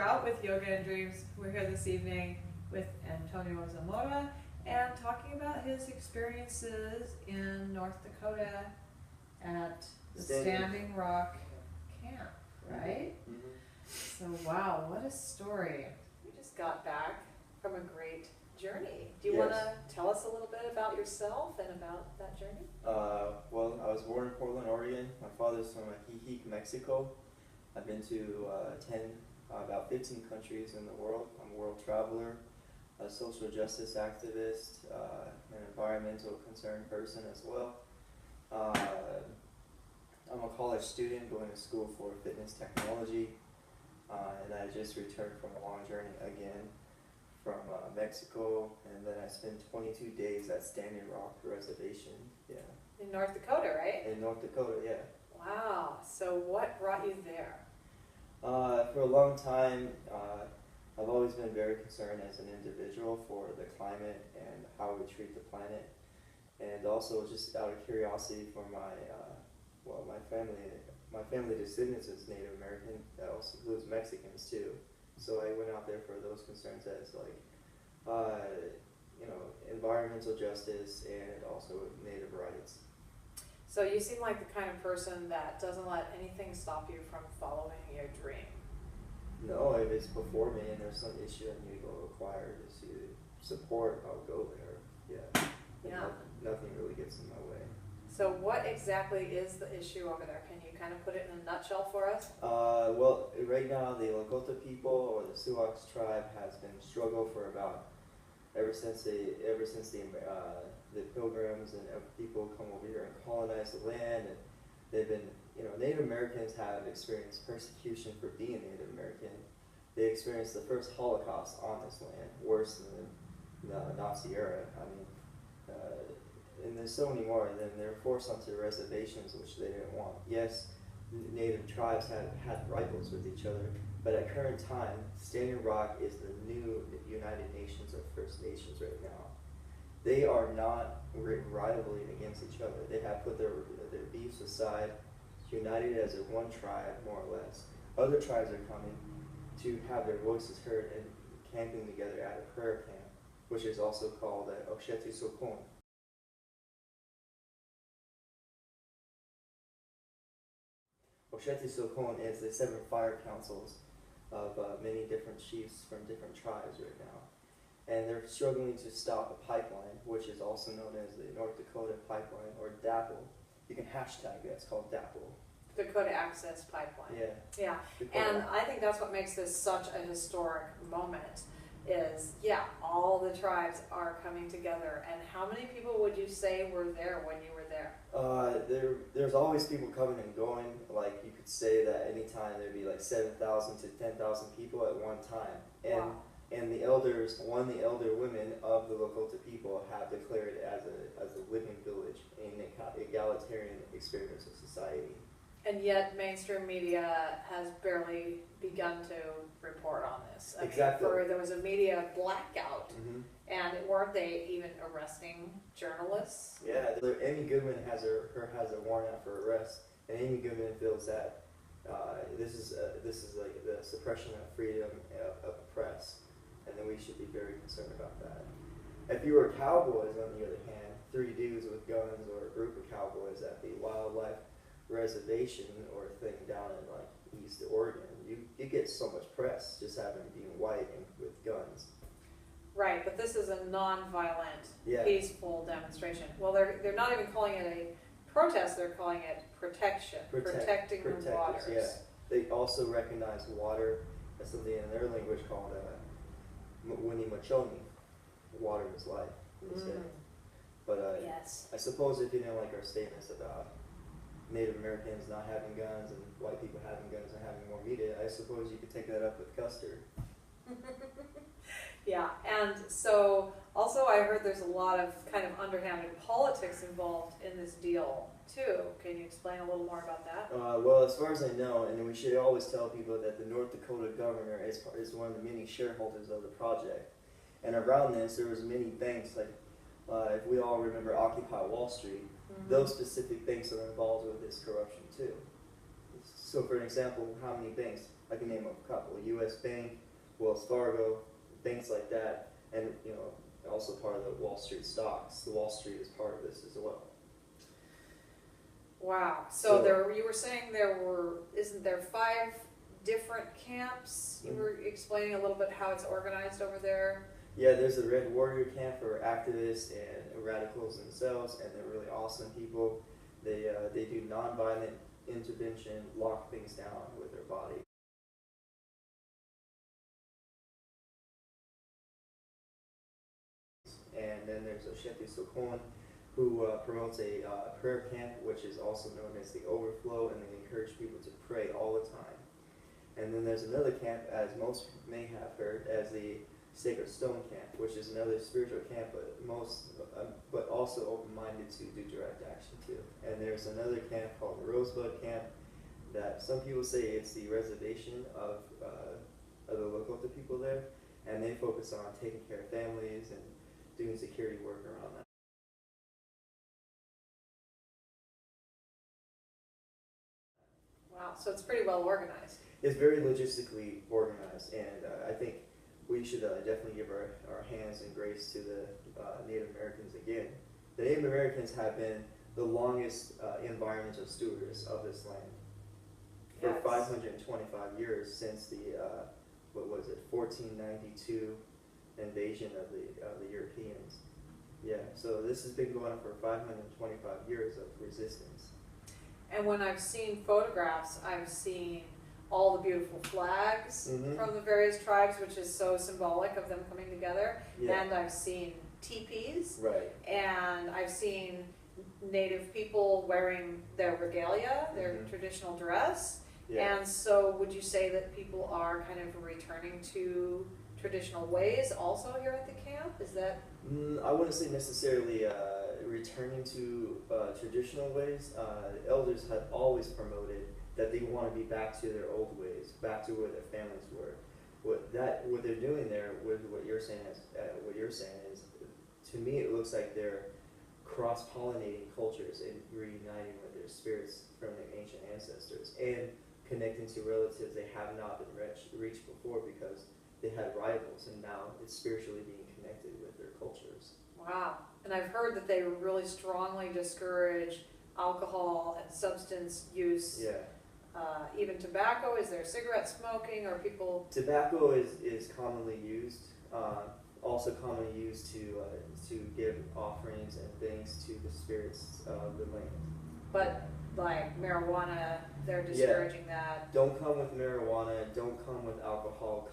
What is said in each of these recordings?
out with Yoga and Dreams. We're here this evening with Antonio Zamora and talking about his experiences in North Dakota at the Standing Rock Camp, right? So wow, what a story. You just got back from a great journey. Do you want to tell us a little bit about yourself and about that journey? Well, I was born in Portland, Oregon. My father's from Mexico, Mexico. I've been to about 15 countries in the world. I'm a world traveler, a social justice activist, an environmental concerned person as well. I'm a college student going to school for fitness technology, and I just returned from a long journey again from Mexico, and then I spent 22 days at Standing Rock Reservation. Yeah. In North Dakota, right? In North Dakota, yeah. Wow. So what brought you there? For a long time, I've always been very concerned as an individual for the climate and how we treat the planet, and also just out of curiosity for my family descendants is Native American, that also includes Mexicans too. So I went out there for those concerns as environmental justice and also Native rights. So you seem like the kind of person that doesn't let anything stop you from following your dream. No, if it's before me and there's some issue I need to go acquire to support, I'll go there. Yeah. Nothing really gets in my way. So what exactly is the issue over there? Can you kind of put it in a nutshell for us? Well, right now the Lakota people or the Sioux tribe has been struggle for ever since the pilgrims and people come over here and colonize the land, and they've been, Native Americans have experienced persecution for being Native American. They experienced the first Holocaust on this land, worse than the Nazi era. And there's so many more, and then they're forced onto reservations, which they didn't want. Yes, Native tribes had rivals with each other, but at current time, Standing Rock is the new United Nations of First Nations right now. They are not rivaling against each other. They have put their beefs aside, united as a one tribe, more or less. Other tribes are coming to have their voices heard and camping together at a prayer camp, which is also called Osheti Sokon. Osheti Sokon is the 7 fire councils of many different chiefs from different tribes right now. And they're struggling to stop a pipeline, which is also known as the North Dakota Pipeline, or DAPL. You can hashtag it, it's called DAPL. Dakota Access Pipeline. Yeah. And I think that's what makes this such a historic moment is, all the tribes are coming together. And how many people would you say were there when you were there? There's always people coming and going. Like, you could say that anytime there'd be like 7,000 to 10,000 people at one time. And wow. And the elder women of the Lakota people have declared it as a living village in an egalitarian experience of society. And yet mainstream media has barely begun to report on this. Exactly. There was a media blackout, and weren't they even arresting journalists? Yeah, Amy Goodman has a warrant out for arrest, and Amy Goodman feels that this is like the suppression of freedom of the press. And then we should be very concerned about that. If you were cowboys, on the other hand, 3 dudes with guns, or a group of cowboys at the wildlife reservation or thing down in East Oregon, you get so much press just having being white and with guns. Right, but this is a non-violent, peaceful demonstration. Well, they're not even calling it a protest; they're calling it protection, protecting the waters. Yeah, they also recognize water as something in their language called Winnie Machoni, water is life, they say. But yes. I suppose if you didn't like our statements about Native Americans not having guns and white people having guns and having more media, I suppose you could take that up with Custer. Yeah, and so also I heard there's a lot of kind of underhanded politics involved in this deal too. Can you explain a little more about that? Well, as far as I know, and we should always tell people that the North Dakota governor is one of the many shareholders of the project. And around this, there was many banks, like if we all remember Occupy Wall Street, those specific banks are involved with this corruption too. So for an example, how many banks? I can name a couple: U.S. Bank, Wells Fargo, banks like that, and also part of the Wall Street stocks. The Wall Street is part of this as well. Wow. So there, you were saying isn't there 5 different camps? You were explaining a little bit how it's organized over there. Yeah, there's a Red Warrior camp for activists and radicals themselves, and they're really awesome people. They do nonviolent intervention, lock things down with their body. And then there's Osheti Sokon, who promotes a prayer camp, which is also known as the Overflow, and they encourage people to pray all the time. And then there's another camp, as most may have heard, as the Sacred Stone Camp, which is another spiritual camp, but also open-minded to do direct action too. And there's another camp called the Rosebud Camp, that some people say it's the reservation of the Lakota people there, and they focus on taking care of families and doing security work around that. Wow, so it's pretty well organized. It's very logistically organized, and I think we should definitely give our hands and grace to the Native Americans again. The Native Americans have been the longest environmental stewards of this land for 525 years, since the, 1492 invasion of the Europeans. Yeah, so this has been going on for 525 years of resistance. And when I've seen photographs, I've seen all the beautiful flags from the various tribes, which is so symbolic of them coming together. Yeah. And I've seen teepees. Right. And I've seen Native people wearing their regalia, their traditional dress. Yeah. And so would you say that people are kind of returning to traditional ways also here at the camp? Is that? I wouldn't say necessarily returning to traditional ways. The elders have always promoted that they want to be back to their old ways, back to where their families were. What they're doing there with what you're saying is, to me, it looks like they're cross-pollinating cultures and reuniting with their spirits from their ancient ancestors and connecting to relatives they have not been reached before because they had rivals, and now it's spiritually being connected with their cultures. Wow. And I've heard that they really strongly discourage alcohol and substance use. Yeah. Even tobacco. Is there cigarette smoking, or people? Tobacco is commonly used. Also commonly used to give offerings and things to the spirits of the land. But like marijuana, they're discouraging that. Don't come with marijuana. Don't come with alcohol.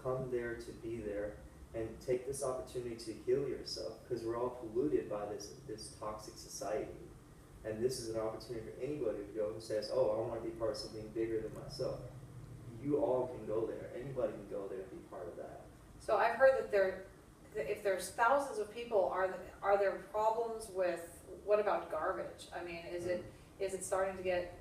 Come there to be there, and take this opportunity to heal yourself, because we're all polluted by this toxic society. And this is an opportunity for anybody to go who says, "Oh, I want to be part of something bigger than myself." You all can go there. Anybody can go there and be part of that. So I've heard that if there's thousands of people, are there problems with, what about garbage? I mean, is it starting to get?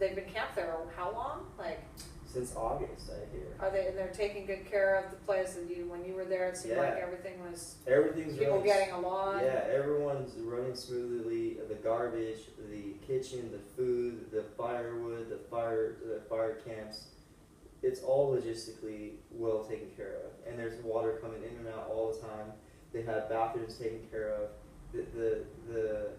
They've been camped there how long? Like since August, I hear. And they're taking good care of the place that when you were there, it seemed like everything's people running, getting along. Yeah, everyone's running smoothly. The garbage, the kitchen, the food, the firewood, the fire camps. It's all logistically well taken care of. And there's water coming in and out all the time. They have bathrooms taken care of. The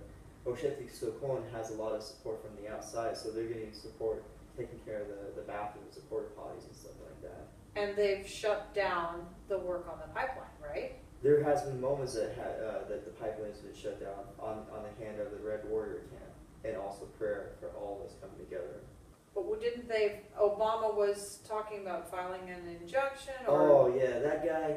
Osheti Sokon has a lot of support from the outside, so they're getting support taking care of the bathrooms, the porta potties and stuff like that. And they've shut down the work on the pipeline, right? There has been moments that the pipeline's been shut down on the hand of the Red Warrior Camp, and also prayer for all of us coming together. But didn't Obama was talking about filing an injunction? Or? Oh yeah, that guy,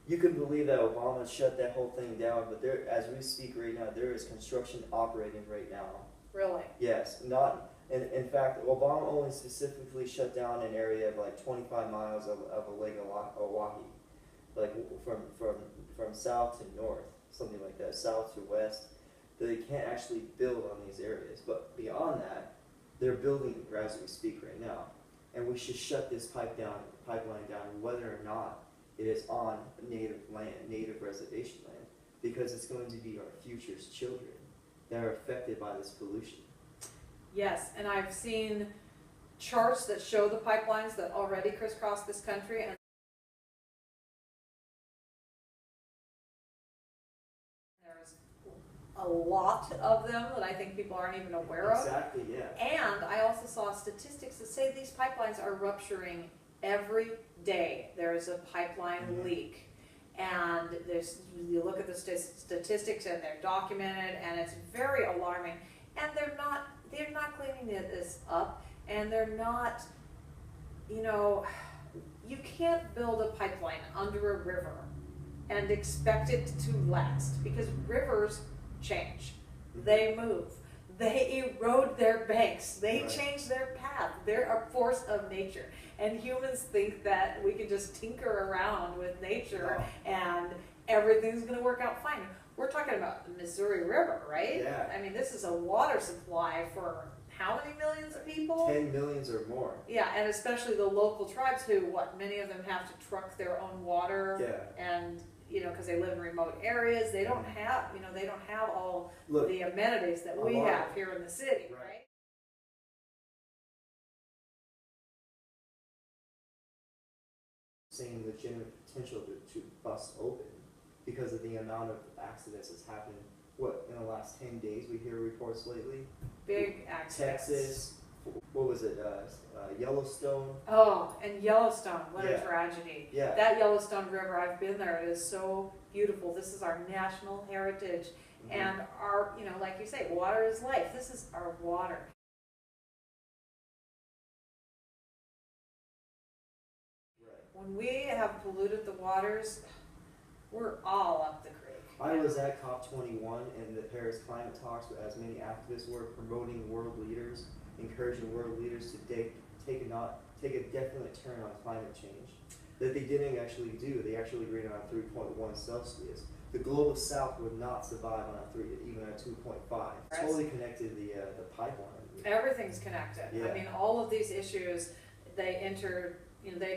you couldn't believe that Obama shut that whole thing down, but there, as we speak right now, there is construction operating right now. Really? Yes, in fact, Obama only specifically shut down an area of like 25 miles of Lake Oahe, like from south to north, something like that, south to west. They can't actually build on these areas, but beyond that, they're building as we speak right now, and we should shut this pipeline down, whether or not it is on native land, native reservation land, because it's going to be our future's children that are affected by this pollution. Yes, and I've seen charts that show the pipelines that already crisscross this country, and there's a lot of them that I think people aren't even aware of. Exactly, yeah. And I also saw statistics that say these pipelines are rupturing every day. There's a pipeline leak. And you look at the statistics and they're documented, and it's very alarming. And they're not cleaning this up, and they're not, you can't build a pipeline under a river and expect it to last, because rivers change, they move, they erode their banks, they change their path, they're a force of nature. And humans think that we can just tinker around with nature and everything's going to work out fine. We're talking about the Missouri River, right? Yeah. I mean, this is a water supply for how many millions of people? 10 millions or more. Yeah, and especially the local tribes who, many of them have to truck their own water. Yeah. And, because they live in remote areas, they don't have, they don't have all the amenities that we have here in the city, right? Saying legitimate potential to bust open because of the amount of accidents that's happened. In the last 10 days we hear reports lately? Big accidents. Texas, what was it, Yellowstone? Oh, and Yellowstone, what a tragedy. Yeah. That Yellowstone River, I've been there, it is so beautiful. This is our national heritage. And our, like you say, water is life. This is our water. When we have polluted the waters, we're all up the creek. I was at COP21 and the Paris climate talks, as many activists were promoting world leaders, encouraging world leaders to take a definite turn on climate change. That they didn't actually do. They actually agreed on 3.1 Celsius. The global south would not survive on even a 2.5. Totally connected the pipeline. Everything's connected. Yeah. I mean, all of these issues, they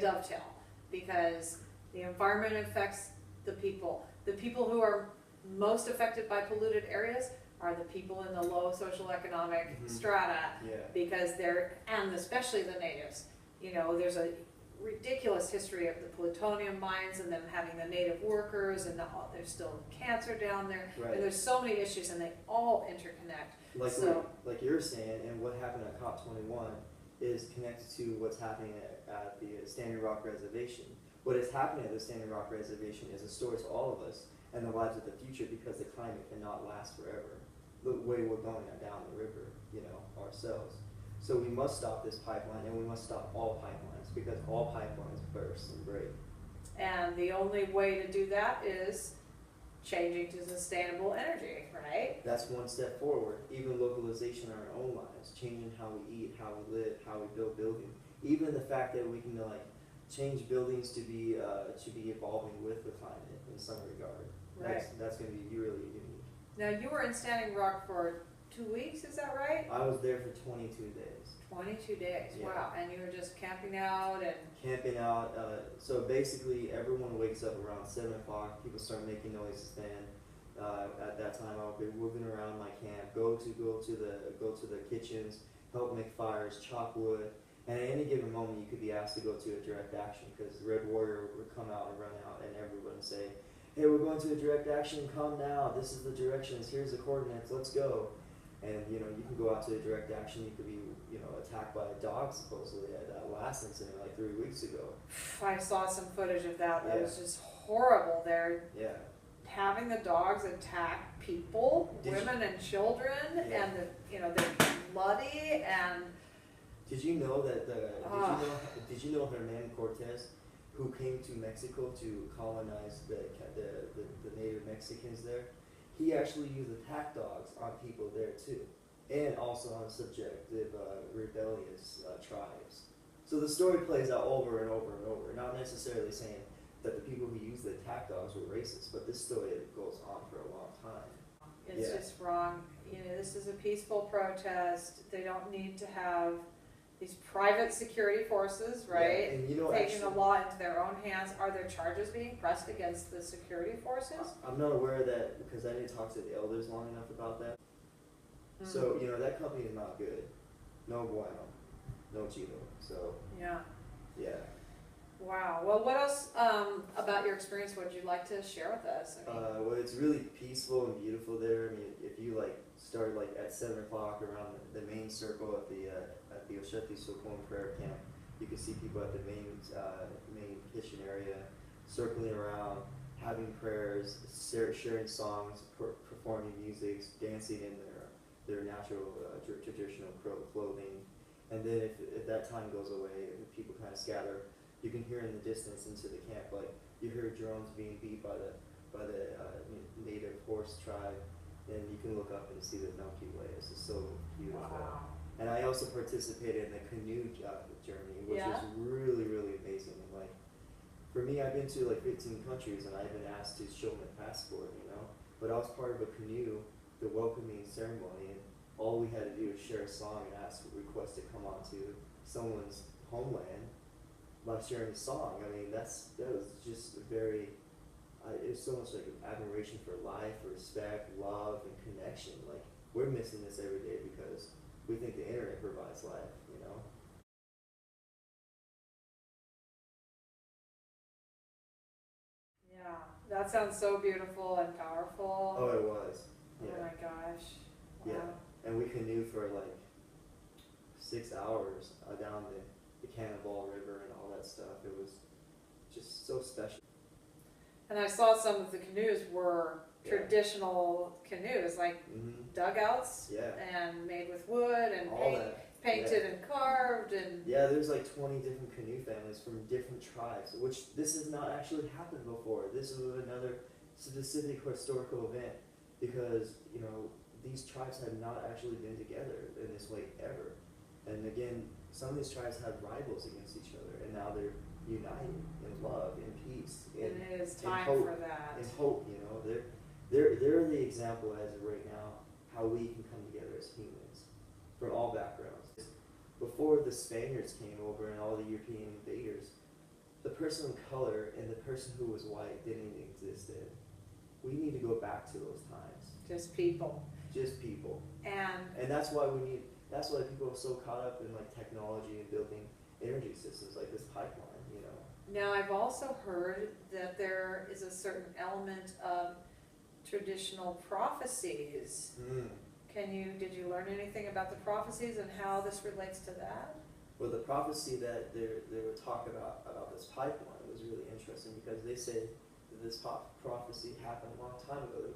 dovetail, because the environment affects the people. The people who are most affected by polluted areas are the people in the low social economic strata, because and especially the natives. There's a ridiculous history of the plutonium mines and them having the native workers, and there's still cancer down there. And there's so many issues, and they all interconnect. Like you're saying, and what happened at COP21 is connected to what's happening at the Standing Rock Reservation. What is happening at the Standing Rock Reservation is a story to all of us and the lives of the future, because the climate cannot last forever. The way we're going down the river, ourselves. So we must stop this pipeline, and we must stop all pipelines, because all pipelines burst and break. And the only way to do that is changing to sustainable energy, right? That's one step forward. Even localization in our own lives, changing how we eat, how we live, how we build buildings. Even the fact that we can change buildings to be evolving with the climate in some regard. Right. That's going to be really unique. Now, you were in Standing Rock for 2 weeks, is that right? I was there for 22 days. 22 days, yeah. Wow. And you were just camping out and... Camping out. So basically, everyone wakes up around 7 o'clock. People start making noises then. At that time, I'll be moving around my camp, go to the kitchens, help make fires, chop wood. And at any given moment, you could be asked to go to a direct action, because the Red Warrior would come out and run out, and everyone would say, "Hey, we're going to a direct action. Come now. This is the directions. Here's the coordinates. Let's go." And you can go out to a direct action. You could be attacked by a dog, supposedly, at that last incident 3 weeks ago. I saw some footage of that. That was just horrible. They're having the dogs attack people, women and children, and they're bloody and. Did you know that did you know Hernan Cortez, who came to Mexico to colonize the native Mexicans there, he actually used attack dogs on people there too, and also on subjective rebellious tribes. So the story plays out over and over and over, not necessarily saying that the people who used the attack dogs were racist, but this story goes on for a long time. It's just wrong. This is a peaceful protest. They don't need to have these private security forces, right? And taking the law into their own hands. Are there charges being pressed against the security forces? I'm not aware of that, because I didn't talk to the elders long enough about that. So, that company is not good. No bueno. no Chino. So Yeah. yeah. Wow. Well, what else about your experience would you like to share with us? I mean, Well, it's really peaceful and beautiful there. I mean, if you like start like at 7 o'clock around the main circle at the Osheti Sokon prayer camp, you can see people at the main kitchen area circling around, having prayers, sharing songs, performing music, dancing in their natural traditional clothing. And then if that time goes away and people kind of scatter, you can hear in the distance into the camp, like you hear drones being beat by the native horse tribe, and you can look up and see the Milky Way. It's just so beautiful. wow. And I also participated in the canoe journey, which Yeah? was really, really amazing. And like, for me, I've been to like 15 countries, and I've been asked to show my passport, you know. But I was part of a canoe, the welcoming ceremony, and all we had to do was share a song and request to come onto someone's homeland by sharing a song. I mean, that was just very. It was so much like admiration for life, respect, love, and connection. Like, we're missing this every day because we think the internet provides life, you know? Yeah. That sounds so beautiful and powerful. Oh, it was. Oh Yeah. my gosh. Wow. Yeah. And we canoed for like 6 hours down the Cannonball River and all that stuff. It was just so special. And I saw some of the canoes were Yeah. traditional canoes, like dugouts Yeah. and made with wood and All that. painted and carved and Yeah, there's like 20 different canoe families from different tribes, which this has not actually happened before. This is another specific historical event because, you know, these tribes have not actually been together in this way ever. And again, some of these tribes have rivals against each other, and now they're united in love, in peace, it is in time hope, for that. in hope. You know, they're the example as of right now how we can come together as humans from all backgrounds. Before the Spaniards came over and all the European invaders, the person of color and the person who was white didn't even exist then. We need to go back to those times. Just people. Just people. And that's why that's why people are so caught up in like technology and building energy systems like this pipeline, you know. now I've also heard that there is a certain element of traditional prophecies. Did you learn anything about the prophecies and how this relates to that? Well, the prophecy that they were talking about this pipeline was really interesting because they said that this prophecy happened a long time ago. It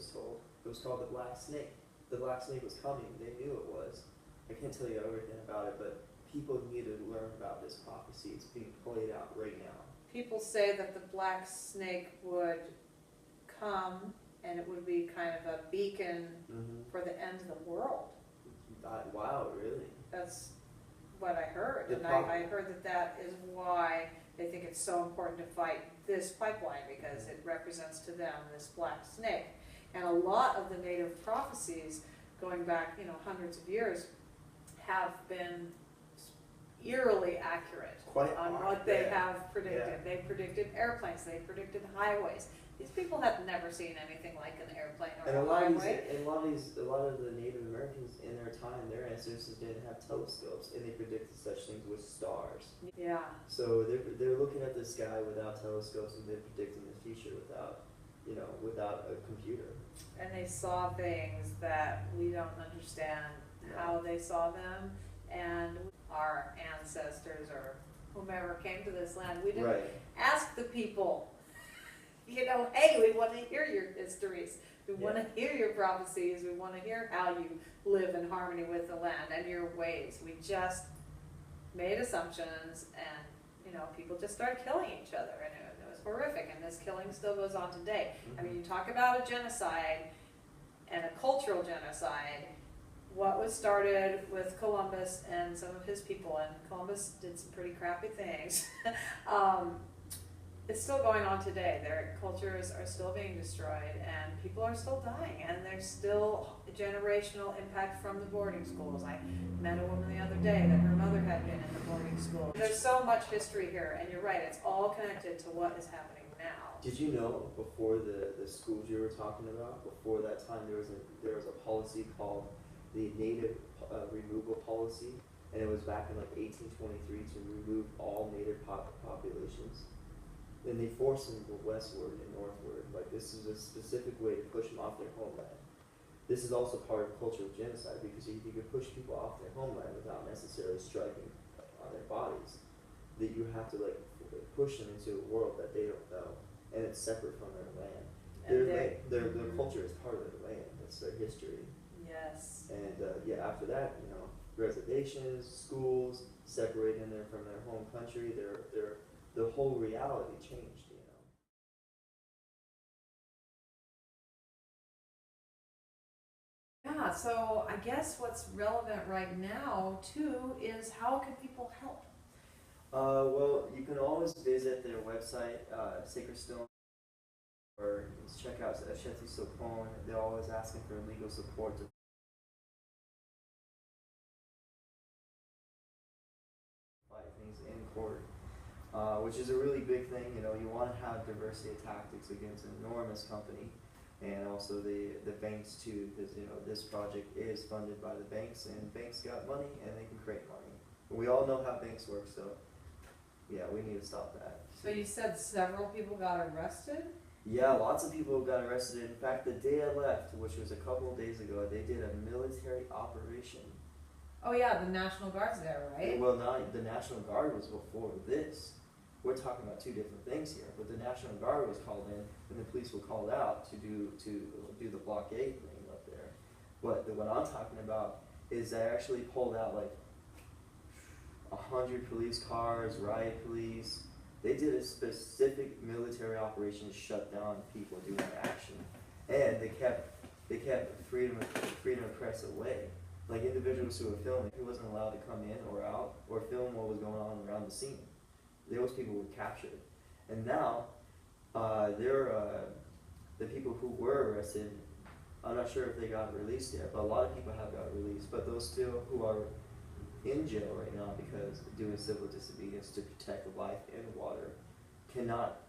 was called the Black Snake. The Black Snake was coming. They knew it was. I can't tell you everything about it, but people need to learn about this prophecy. It's being played out right now. People say that the black snake would come and it would be kind of a beacon for the end of the world. Wow, really? That's what I heard. The And I heard that is why they think it's so important to fight this pipeline, because it represents to them this black snake. And a lot of the native prophecies going back, hundreds of years have been eerily accurate on what they have predicted. Yeah. They predicted airplanes, they predicted highways. These people have never seen anything like an airplane or And a a lot highway. of the Native Americans in their time, their ancestors didn't have telescopes, and they predicted such things with stars. Yeah. So they're looking at the sky without telescopes, and they're predicting the future without a computer. And they saw things that we don't understand how they saw them, and our ancestors or whomever came to this land, we didn't ask the people, hey, we want to hear your histories, we want to hear your prophecies, we want to hear how you live in harmony with the land and your ways. We just made assumptions, and people just started killing each other, and it was horrific, and this killing still goes on today. I mean, you talk about a genocide and a cultural genocide. What was started with Columbus and some of his people, and Columbus did some pretty crappy things, it's still going on today. Their cultures are still being destroyed, and people are still dying, and there's still a generational impact from the boarding schools. I met a woman the other day that her mother had been in the boarding school. There's so much history here, and you're right, it's all connected to what is happening now. Did you know before the schools you were talking about, before that time, there was a policy called the Native Removal Policy, and it was back in like 1823 to remove all native populations. Then they forced them to go westward and northward. Like, this is a specific way to push them off their homeland. This is also part of cultural genocide, because if you could push people off their homeland without necessarily striking on their bodies, that you have to like push them into a world that they don't know, and it's separate from their land. Their culture is part of their land. That's their history. Yes. And yeah, after that, you know, reservations, schools, separating them from their home country, the whole reality changed. You know. Yeah. So I guess what's relevant right now too is how can people help? Well, you can always visit their website, Sacred Stone, or check out Shetty Sopon. They're always asking for legal support to fight things in court, which is a really big thing. You know, you want to have diversity of tactics against an enormous company, and also the banks too, because you know this project is funded by the banks, and banks got money and they can create money. We all know how banks work, so yeah, we need to stop that. So you said several people got arrested? Yeah, lots of people got arrested. In fact, the day I left, which was a couple of days ago, they did a military operation. Oh yeah, the National Guard's there, right? Well, not the National Guard was before this. We're talking about two different things here. But the National Guard was called in, and the police were called out to do the blockade thing up there. But what I'm talking about is they actually pulled out like 100 police cars, riot police. They did a specific military operation to shut down people doing action, and they kept freedom of press away. Like individuals who were filming, who wasn't allowed to come in or out or film what was going on around the scene. Those people were captured, and now the people who were arrested. I'm not sure if they got released yet, but a lot of people have got released. But those still who are in jail right now because doing civil disobedience to protect life and water cannot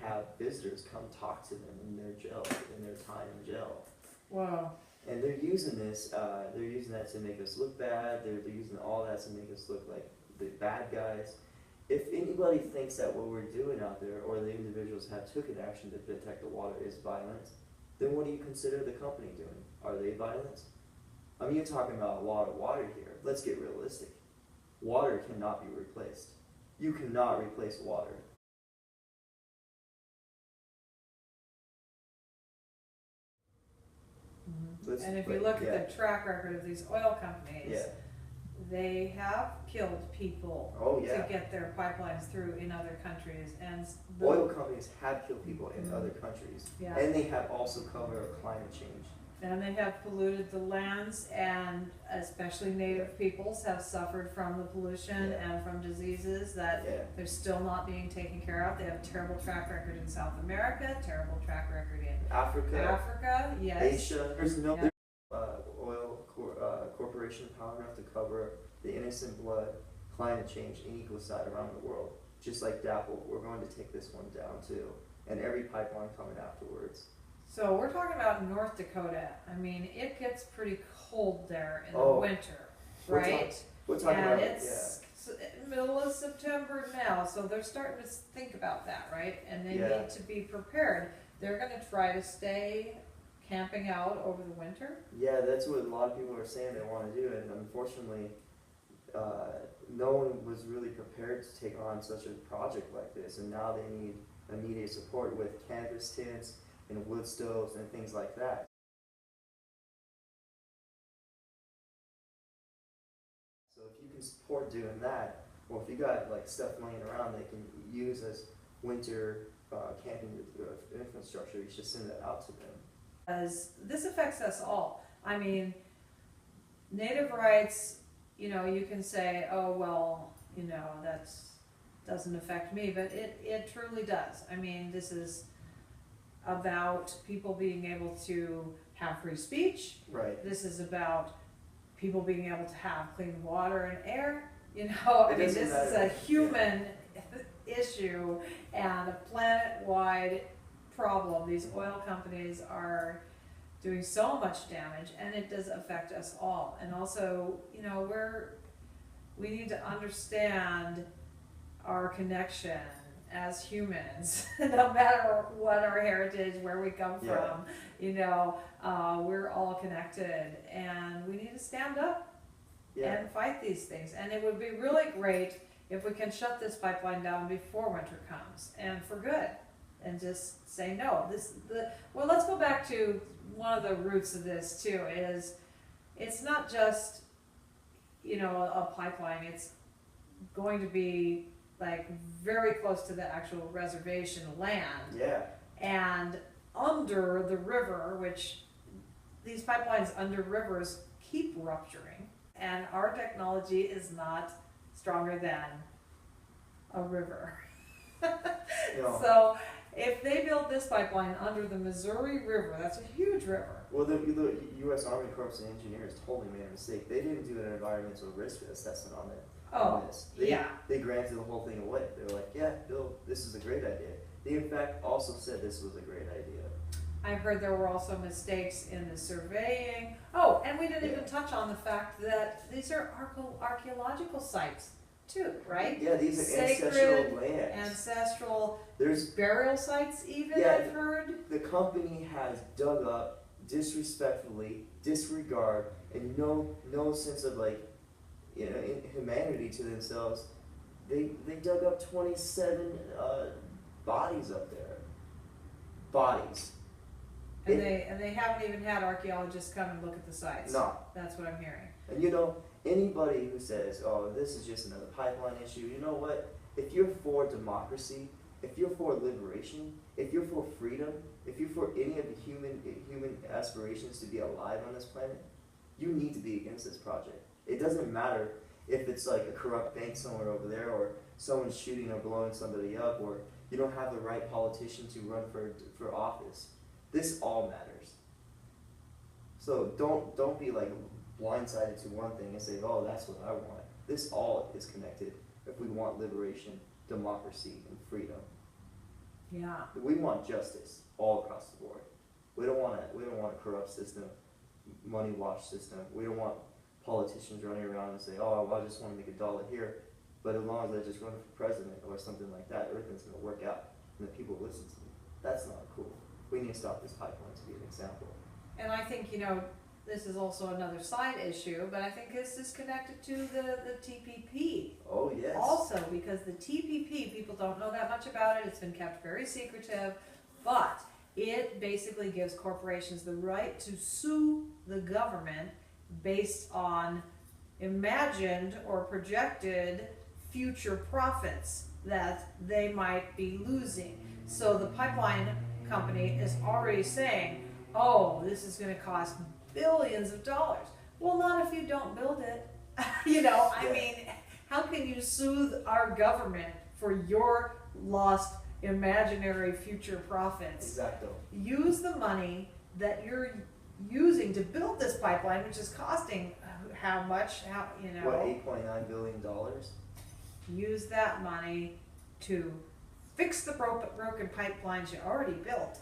have visitors come talk to them in their jail, in their time in jail. Wow. And they're using this, they're using that to make us look bad, they're using all that to make us look like the bad guys. If anybody thinks that what we're doing out there, or the individuals have taken action to protect the water, is violence, then what do you consider the company doing? Are they violent? I mean, you're talking about a lot of water here. Let's get realistic. Water cannot be replaced. You cannot replace water. Mm-hmm. And if you look at the track record of these oil companies, they have killed people to get their pipelines through in other countries. And oil companies have killed people in other countries. Yeah. And they have also covered climate change. And they have polluted the lands, and especially native peoples have suffered from the pollution and from diseases that they're still not being taken care of. They have a terrible track record in South America, terrible track record in Africa, yes. Asia. There's no oil corporation power enough to cover the innocent blood, climate change, and ecocide around the world. Just like DAPL, we're going to take this one down too, and every pipeline coming afterwards. So we're talking about North Dakota. I mean, it gets pretty cold there in the winter, right? We're talking about it's middle of September now, so they're starting to think about that, right? And they need to be prepared. They're going to try to stay camping out over the winter. Yeah, that's what a lot of people are saying they want to do, and unfortunately, no one was really prepared to take on such a project like this, and now they need immediate support with canvas tents and wood stoves and things like that. So if you can support doing that, or if you got like stuff laying around they can use as winter camping infrastructure, you should send that out to them. As this affects us all. I mean, native rights, you know, you can say, oh, well, you know, that doesn't affect me, but it truly does. I mean, this is about people being able to have free speech. Right. This is about people being able to have clean water and air. You know, I mean, this is a human issue and a planet-wide problem. These oil companies are doing so much damage, and it does affect us all. And also, you know, we need to understand our connection as humans, no matter what our heritage, where we come from, you know, we're all connected, and we need to stand up and fight these things. And it would be really great if we can shut this pipeline down before winter comes, and for good, and just say no. Well, let's go back to one of the roots of this too, is it's not just, you know, a pipeline, it's going to be like very close to the actual reservation land. Yeah. And under the river, which these pipelines under rivers keep rupturing, and our technology is not stronger than a river. No. So if they build this pipeline under the Missouri River, that's a huge river. Well, the U.S. Army Corps of Engineers totally made a mistake. They didn't do an environmental risk assessment on it. Oh, They granted the whole thing away. They were like, yeah, Bill, this is a great idea. They, in fact, also said this was a great idea. I've heard there were also mistakes in the surveying. Oh, and we didn't even touch on the fact that these are archaeological sites too, right? Yeah, these are Sacred, ancestral lands. ancestral, There's burial sites even, Yeah, I've heard. the company has dug up disrespectfully, disregard, and no sense of like, you know, humanity to themselves. They dug up 27 bodies up there. Bodies. And they haven't even had archaeologists come and look at the sites. No. That's what I'm hearing. And you know, anybody who says, oh, this is just another pipeline issue, you know what? If you're for democracy, if you're for liberation, if you're for freedom, if you're for any of the human aspirations to be alive on this planet, you need to be against this project. It doesn't matter if it's like a corrupt bank somewhere over there, or someone's shooting or blowing somebody up, or you don't have the right politician to run for office. This all matters. So don't be like blindsided to one thing and say, oh, that's what I want. This all is connected if we want liberation, democracy, and freedom. Yeah. We want justice all across the board. We don't want a corrupt system, money wash system. We don't want politicians running around and say, oh, well, I just want to make $1 here, but as long as I just run for president or something like that, everything's going to work out and the people listen to me. That's not cool. We need to stop this pipeline to be an example. And I think, you know, this is also another side issue, but I think this is connected to the TPP. Oh, yes. Also, because the TPP, people don't know that much about it, it's been kept very secretive, but it basically gives corporations the right to sue the government based on imagined or projected future profits that they might be losing. So the pipeline company is already saying, oh, this is going to cost billions of dollars. Well, not if you don't build it. You know, I mean, how can you sue our government for your lost imaginary future profits? Exactly. Use the money that you're using to build this pipeline, which is costing how much? How, you know? What, $8.9 billion? Use that money to fix the broken pipelines you already built,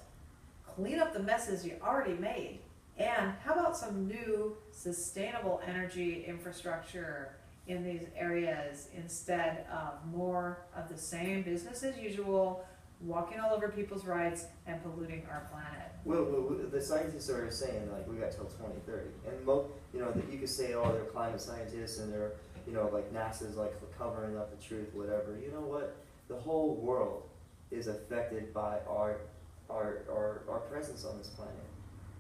clean up the messes you already made, and how about some new sustainable energy infrastructure in these areas instead of more of the same business as usual, walking all over people's rights and polluting our planet. Well, the scientists are saying like we got till 2030, and you know, that you could say, oh, they're climate scientists and they're, you know, like NASA's like covering up the truth, whatever. You know what? The whole world is affected by our presence on this planet.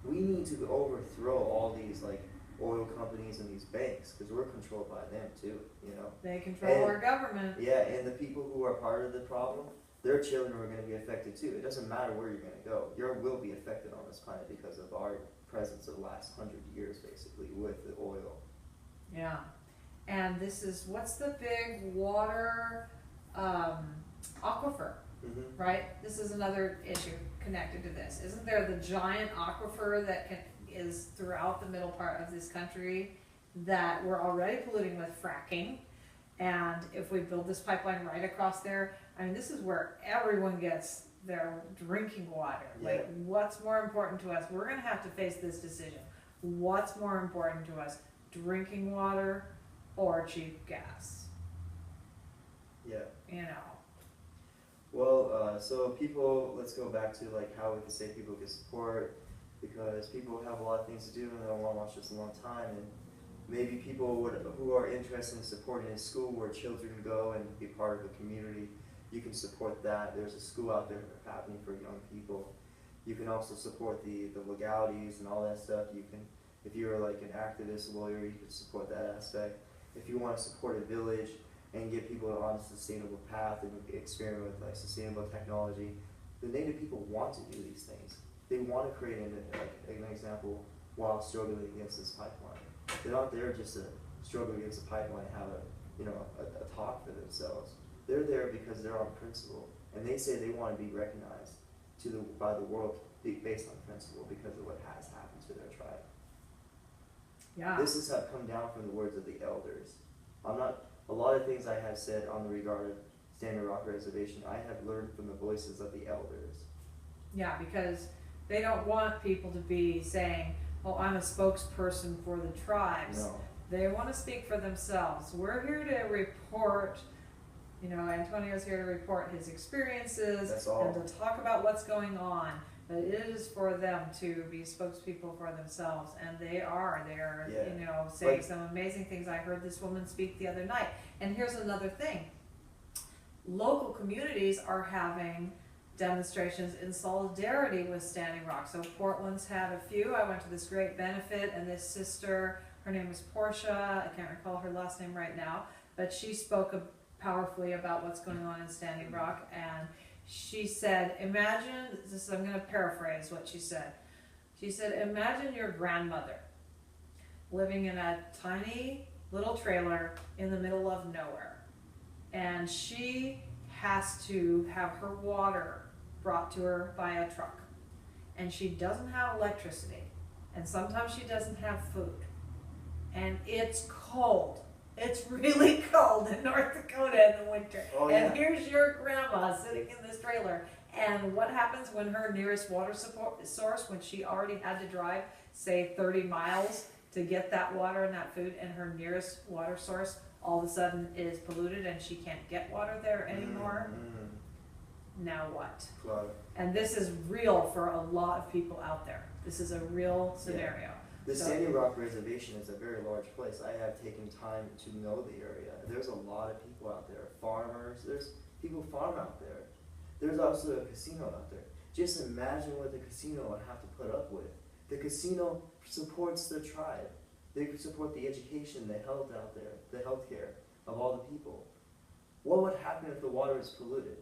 We need to overthrow all these like oil companies and these banks because we're controlled by them too. You know. They control our government. Yeah, and the people who are part of the problem, their children are going to be affected too. It doesn't matter where you're going to go. You will be affected on this planet because of our presence of the last 100 years, basically, with the oil. Yeah. And this is, what's the big water aquifer, right? This is another issue connected to this. Isn't there the giant aquifer that is throughout the middle part of this country that we're already polluting with fracking? And if we build this pipeline right across there, I mean, this is where everyone gets their drinking water. Yeah. Like, what's more important to us? We're going to have to face this decision. What's more important to us? Drinking water or cheap gas. Yeah. You know. Well, so people, let's go back to like how we can say people can support, because people have a lot of things to do and they don't want to watch this a long time, and maybe people who are interested in supporting a school where children go and be part of a community, you can support that. There's a school out there happening for young people. You can also support the legalities and all that stuff. You can, if you're like an activist lawyer, you can support that aspect. If you want to support a village and get people on a sustainable path and experiment with like sustainable technology, the Native people want to do these things. They want to create an example while struggling against this pipeline. They're not there just to struggle against a pipeline and have a talk for themselves. They're there because they're on principle, and they say they want to be recognized by the world based on principle because of what has happened to their tribe. Yeah. This has come down from the words of the elders. A lot of things I have said on the regard of Standing Rock Reservation, I have learned from the voices of the elders. Yeah, because they don't want people to be saying, "Oh, I'm a spokesperson for the tribes." No. They want to speak for themselves. We're here to report. Antonio's here to report his experiences That's all. and to talk about what's going on. But it is for them to be spokespeople for themselves, and they are. They're, saying some amazing things. I heard this woman speak the other night. And here's another thing. Local communities are having demonstrations in solidarity with Standing Rock. So Portland's had a few. I went to this great benefit, and this sister, her name is Portia, I can't recall her last name right now, but she spoke powerfully about what's going on in Standing Rock, and she said, imagine, I'm going to paraphrase what she said. She said, imagine your grandmother living in a tiny little trailer in the middle of nowhere, and she has to have her water brought to her by a truck, and she doesn't have electricity, and sometimes she doesn't have food, and it's cold. It's really cold in North Dakota in the winter. Oh, yeah. And here's your grandma sitting in this trailer. And what happens when her nearest water source, when she already had to drive, say 30 miles to get that water and that food, and her nearest water source all of a sudden is polluted and she can't get water there anymore? Now what? Claude. And this is real for a lot of people out there. This is a real scenario. Yeah. The Standing Rock Reservation is a very large place. I have taken time to know the area. There's a lot of people out there, farmers. There's people farm out there. There's also a casino out there. Just imagine what the casino would have to put up with. The casino supports the tribe. They support the education, the health out there, the healthcare of all the people. What would happen if the water is polluted?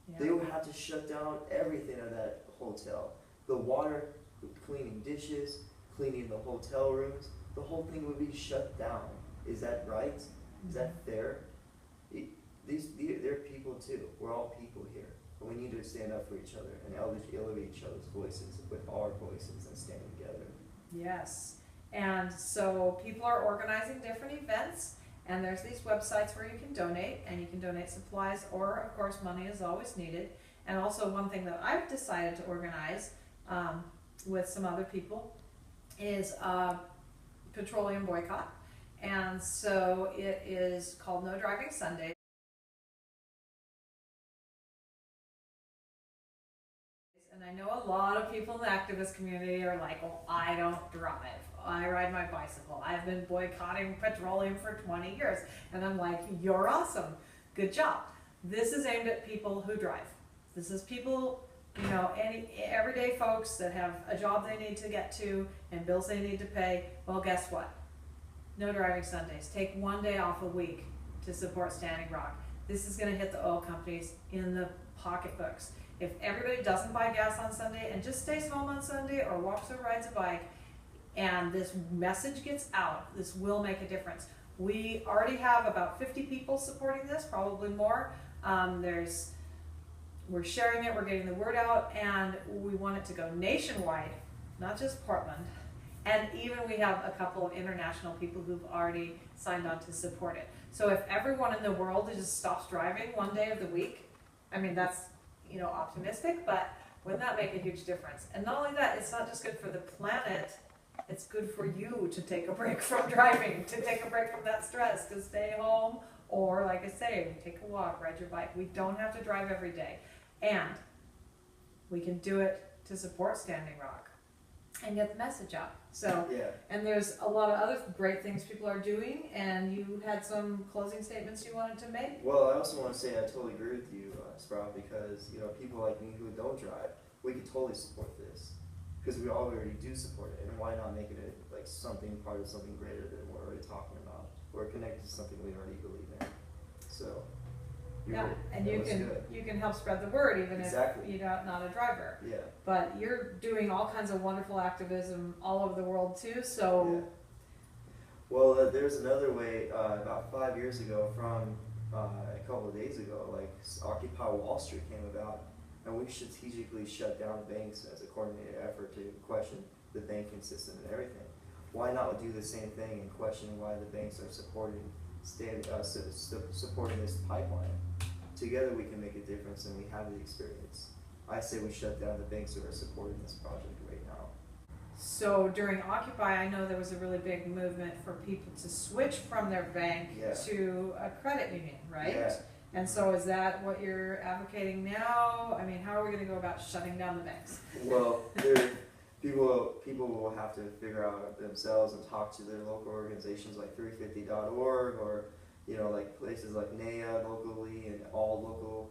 Yeah. They would have to shut down everything at that hotel. The water, cleaning dishes, cleaning the hotel rooms, the whole thing would be shut down. Is that right? Is that fair? They're people too. We're all people here. But we need to stand up for each other and elevate each other's voices with our voices and stand together. Yes. And so people are organizing different events, and there's these websites where you can donate, and you can donate supplies, or of course money is always needed. And also one thing that I've decided to organize with some other people is a petroleum boycott. And so it is called No Driving Sundays. And I know a lot of people in the activist community are like, well, I don't drive. I ride my bicycle. I've been boycotting petroleum for 20 years. And I'm like, you're awesome. Good job. This is aimed at people who drive. This is people, everyday folks that have a job they need to get to and bills they need to pay. Well, guess what? No driving Sundays. Take one day off a week to support Standing Rock. This is going to hit the oil companies in the pocketbooks. If everybody doesn't buy gas on Sunday and just stays home on Sunday or walks or rides a bike, and this message gets out, this will make a difference. We already have about 50 people supporting this, probably more. We're sharing it, we're getting the word out, and we want it to go nationwide, not just Portland. And even we have a couple of international people who've already signed on to support it. So if everyone in the world just stops driving one day of the week, I mean, that's, optimistic, but wouldn't that make a huge difference? And not only that, it's not just good for the planet, it's good for you to take a break from driving, to take a break from that stress, to stay home, or like I say, take a walk, ride your bike. We don't have to drive every day. And we can do it to support Standing Rock and get the message out. So, Yeah. and there's a lot of other great things people are doing, and you had some closing statements you wanted to make? Well, I also want to say I totally agree with you, Sprout, because, you know, people like me who don't drive, we could totally support this. Because we already do support it, and why not make it like something part of something greater than we're already talking about? We're connected to something we already believe in. So, Yeah, and you can help spread the word even Exactly. if you're not a driver. Yeah. But you're doing all kinds of wonderful activism all over the world too. So, Yeah. Well, there's another way. About 5 years ago, from a couple of days ago, like Occupy Wall Street came about, and we strategically shut down banks as a coordinated effort to question the banking system and everything. Why not do the same thing and question why the banks are supporting this pipeline? Together we can make a difference, and we have the experience. I say we shut down the banks who are supporting this project right now. so during Occupy, I know there was a really big movement for people to switch from their bank Yeah. to a credit union, right? Yeah. And so is that what you're advocating now? I mean, how are we going to go about shutting down the banks? Well, people will have to figure out themselves and talk to their local organizations like 350.org, or you know, like places like NEA locally, and all local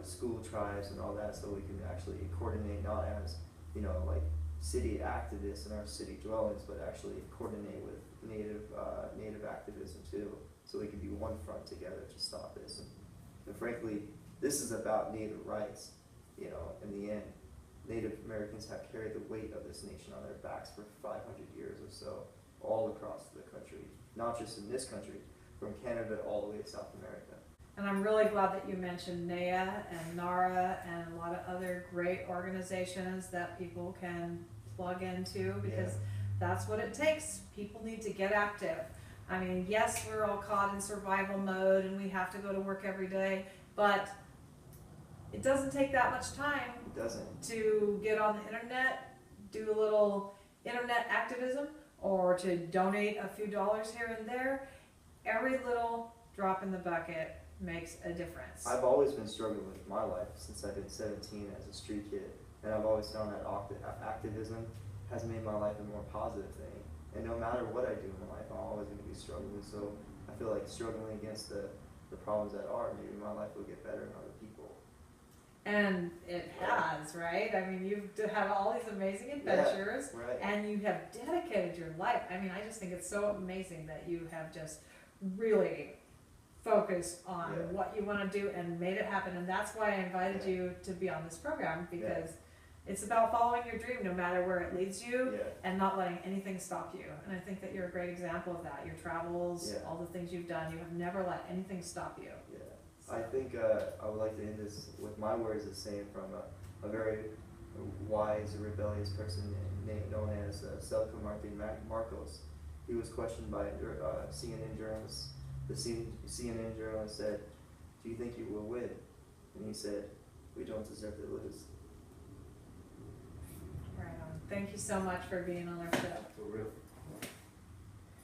school tribes and all that, so we can actually coordinate, not as, you know, like city activists in our city dwellings, but actually coordinate with native activism too, so we can be one front together to stop this. And frankly, this is about Native rights. You know, in the end, Native Americans have carried the weight of this nation on their backs for 500 years or so, all across the country, not just in this country, from Canada all the way to South America. And I'm really glad that you mentioned NEA and NARA and a lot of other great organizations that people can plug into, because that's what it takes. People need to get active. I mean, yes, we're all caught in survival mode and we have to go to work every day, but it doesn't take that much time. It doesn't. To get on the internet, do a little internet activism, or to donate a few dollars here and there. Every little drop in the bucket makes a difference. I've always been struggling with my life since I've been 17 as a street kid, and I've always found that activism has made my life a more positive thing. And no matter what I do in my life, I'm always going to be struggling. So I feel like struggling against the problems that are, maybe my life will get better in other people. And it has, right? I mean, you've had all these amazing adventures, right. And you have dedicated your life. I mean, I just think it's so amazing that you have just really focused on what you want to do and made it happen. And that's why I invited you to be on this program, because it's about following your dream no matter where it leads you, and not letting anything stop you. And I think that you're a great example of that. Your travels, all the things you've done, you have never let anything stop you. I think I would like to end this with my words of saying from a very wise, rebellious person known as Selka Martin Marcos. He was questioned by CNN journalists. The CNN journalist said, "Do you think you will win?" And he said, "We don't deserve to lose." Right on. Thank you so much for being on our show. For real.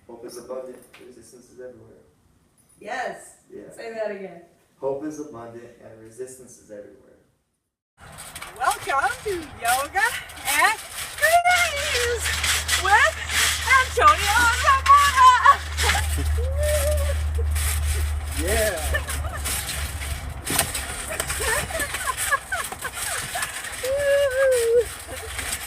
Hope is abundant. Resistance is everywhere. Yes. Say that again. Hope is abundant and resistance is everywhere. Welcome to Yoga and